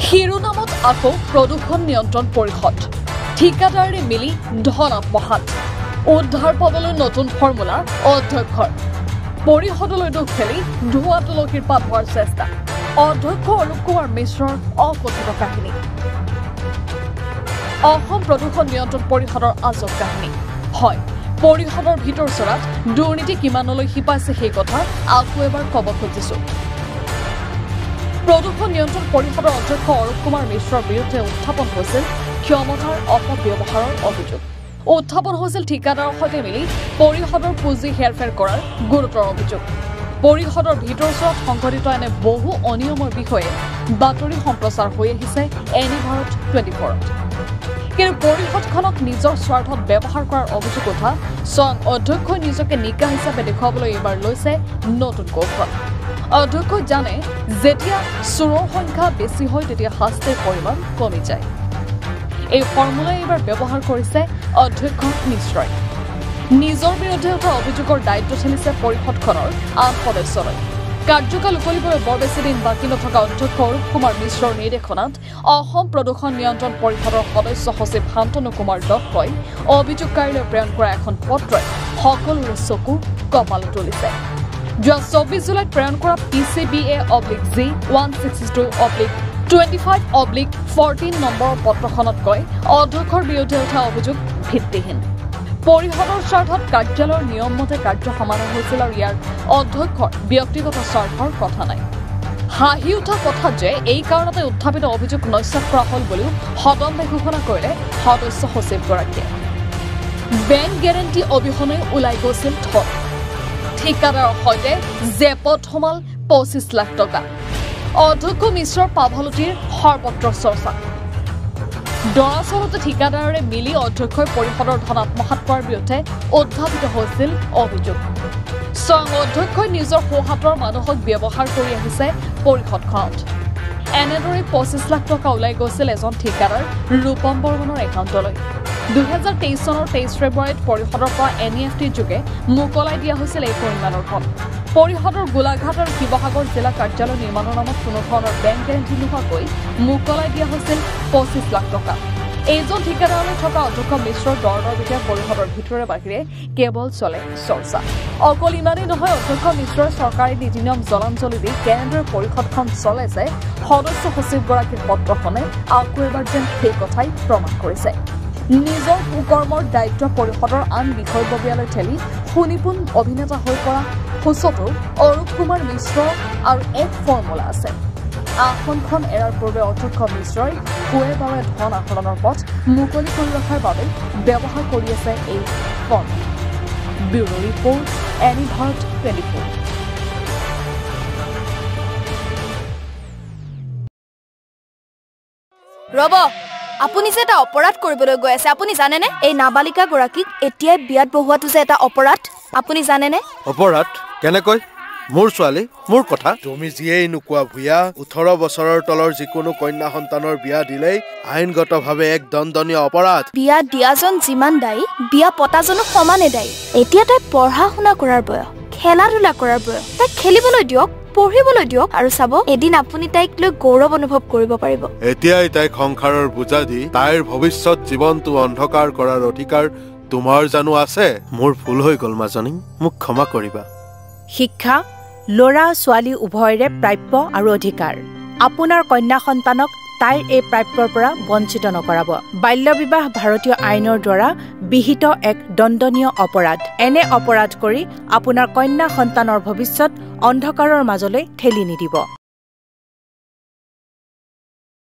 শিৰোনামত আকৌ প্ৰদূষণ নিয়ন্ত্ৰণ পৰিষদ ঠিকাদাৰে মিলি ধন আত্মসাৎ উদ্ধাৰ পাবলৈ নতুন ফৰ্মুলা অধ্যক্ষৰ পৰিষদলৈ দুখ খেলি ধোঁৱা তুলসীৰ পাত হোৱাৰ চেষ্টা অধ্যক্ষ অৰূপ কুমাৰ মিশ্ৰৰ অকথিত কাহিনী অসম প্ৰদূষণ নিয়ন্ত্ৰণ পৰিষদৰ আজব কাহিনী হয় পৰিষদৰ ভিতৰ চৰাত দুৰ্নীতি কিমানলৈ শিপাইছে সেই কথা আকৌ এবাৰ ক'ব খুজিছো প্ৰদূষণ নিয়ন্ত্ৰণ পৰিষদৰ অধ্যক্ষ অৰূপ কুমাৰ মিশ্ৰৰ বিৰুদ্ধে উত্থাপন হৈছিল ক্ষমতাৰ অপব্যৱহাৰৰ অভিযোগ উত্থাপন হৈছিল ঠিকাদাৰৰ সৈতে মিলি পৰিষদৰ পুঁজি হেৰফেৰ কৰাৰ গুৰুতৰ অভিযোগ পৰিষদৰ ভিতৰ চৰাত সংঘটিত এনে বহু অনিয়মৰ বিষয়ে বাতৰি সম্প্ৰচাৰ হৈ আহিছে এনি ভাৰত 24ত কিন্তু পৰিষদখনক নিজৰ স্বাৰ্থত ব্যৱহাৰ কৰাৰ অভিযোগ উঠা স্বয়ং অধ্যক্ষই নিজকে নিকা হিচাপে দেখুৱাবলৈ এইবাৰ লৈছে নতুন কৌশল অধ্যক্ষই জানে যেতিয়া চোৰৰ সংখ্যা বেছি হয় তেতিয়া শাস্তিৰ পৰিমাণ কমি যায় এই ফৰ্মুলা এইবাৰ ব্যৱহাৰ কৰিছে অধ্যক্ষ মিশ্ৰই নিজৰ বিৰুদ্ধে উঠা অভিযোগৰ দায়িত্ব ঠেলিছে পৰিষদখনৰ আন সদস্যলৈ কাৰ্যকাল উকলিবলৈ বৰ বেছি দিন বাকী নথকা অধ্যক্ষ অৰূপ কুমাৰ মিশ্ৰৰ নিৰ্দেশনাত অসম প্ৰদূষণ নিয়ন্ত্ৰণ পৰিষদৰ সদস্য সচিব শান্তনু কুমাৰ দত্তই অভিযোগকাৰীলৈ প্ৰেৰণ কৰা এখন পত্ৰই সকলোৰে চকু কপালত তুলিছে যোৱা 24 জুলাইত প্ৰেৰণ কৰা PCBA/G162/25/14 নম্বৰৰ পত্ৰখনত কয় অধ্যক্ষৰ বিৰুদ্ধে উঠা অভিযোগ ভিত্তিহীন পৰিষদৰ স্বাৰ্থত কাৰ্যালয়ৰ নিয়ম মতে কাৰ্য সমাধান হৈছিল আৰু ইয়াৰ অধ্যক্ষৰ ব্যক্তিগত স্বাৰ্থৰ কথা নাই হাঁহি উঠা কথা যে এই কাৰণতে উত্থাপিত অভিযোগ নস্যাৎ কৰা হ'ল বুলিও সদম্ভে ঘোষণা কৰিলে সদস্য সচিবগৰাকীয়ে বেংক গেৰেণ্টি অবিহনে ওলাই গৈছিল ধন ঠিকাদাৰৰ সৈতে জেপত সোমাল 25 লাখ টকা অধ্যক্ষ মিশ্ৰৰ পাভলতিৰ সৰ্বত্ৰ চৰ্চা দৰাচলতে ঠিকাদাৰে মিলি অধ্যক্ষই পৰিষদৰ ধন আত্মসাৎ কৰাৰ বিৰুদ্ধে উত্থাপিত হৈছিল অভিযোগ স্বয়ং অধ্যক্ষই নিজৰ সোঁহাতৰ মানুহক ব্যৱহাৰ কৰি আহিছে পৰিষদখনত এনেদৰে 25 লাখ টকা ওলাই গৈছিল এজন ঠিকাদাৰ ৰূপম বৰ্মনৰ একাউণ্টলৈ 2023 চনৰ 23 ফেব্ৰুৱাৰীত পৰিষদৰ পৰা NEFT যোগে মুকলাই দিয়া হৈছিল এই পৰিমাণৰ ধন পৰিষদৰ গোলাঘাট আৰু শিৱসাগৰ জিলা কাৰ্যালয় নিৰ্মাণৰ নামত কোনো ধৰণৰ বেংক গেৰেণ্টি নোহোৱাকৈ মুকলাই দিয়া হৈছিল 25 লাখ টকা এইজন ঠিকাদাৰলৈ থকা অধ্যক্ষ মিশ্ৰৰ দৰদৰ বিষয়ে পৰিষদৰ ভিতৰে বাহিৰে কেৱল চলে চৰ্চা অকল ইমানেই নহয় অধ্যক্ষ মিশ্ৰৰ চৰকাৰী নীতি নিয়ম জলাঞ্জলি দি কেনেদৰে পৰিষদখন চলে যে সদস্য সচিবগৰাকীৰ পত্ৰখনে আকৌ এবাৰ যেন সেই কথাই প্ৰমাণ কৰিছে নিজৰ কুকৰ্মৰ দায়িত্ব পৰিষদৰ আন বিষয়ববীয়ালৈ ঠেলি শুনিপোন অভিনেতা হৈ পৰা সুচতো অৰূপ কুমাৰ মিশ্ৰ আৰু এক ফৰ্মুলা আছে আসনখন এৰাৰ পূৰ্বে অধ্যক্ষ মিশ্ৰই কুৱে বাৱে ধন আহৰণৰ পথ মুকলি কৰি ৰখাৰ বাবে ব্যৱহাৰ কৰি আছে এই formula bureau report any Bharat 24 ৰব আপুনি যে এটা অপৰাধ কৰিবলৈ গৈ আছে আপুনি জানেনে এই নাবালিকা গৰাকীক এতিয়াই বিয়াত বহুৱাটো যে এটা অপৰাধ আপুনি জানেনে অপৰাধ কেনেকৈ মোৰ ছোৱালী মোৰ কথা তুমি যিয়েই নোকোৱা ভূঞা 18 বছৰৰ তলৰ যিকোনো কন্যা সন্তানৰ বিয়া দিলেই আইনগতভাৱে এক দণ্ডনীয় অপৰাধ বিয়া দিয়াজন যিমান দায়ী বিয়া পতাজনো সমানে দায়ী এতিয়া তাই পঢ়া শুনা কৰাৰ বয়স খেলা ধূলা কৰাৰ বয়স তাই খেলিবলৈ দিয়ক পঢ়িবলৈ দিয়ক আৰু চাব এদিন আপুনি তাইক লৈ গৌৰৱ অনুভৱ কৰিব পাৰিব এতিয়াই তাইক সংসাৰৰ বুজা দি তাইৰ ভৱিষ্যত জীৱনটো অন্ধকাৰ কৰাৰ অধিকাৰ তোমাৰ জানো আছে মোৰ ভুল হৈ গ'ল মাজনী মোক ক্ষমা কৰিবা শিক্ষা ল'ৰা ছোৱালী উভয়ৰে প্ৰাপ্য আৰু অধিকাৰ আপোনাৰ কন্যা সন্তানক তাইৰ এই প্ৰাপ্যৰ পৰা বঞ্চিত নকৰাব বাল্য বিবাহ ভাৰতীয় আইনৰ দ্বাৰা বিহিত এক দণ্ডনীয় অপৰাধ এনে অপৰাধ কৰি আপোনাৰ কন্যা সন্তানৰ ভৱিষ্যত অন্ধকাৰৰ মাজলৈ ঠেলি নিদিব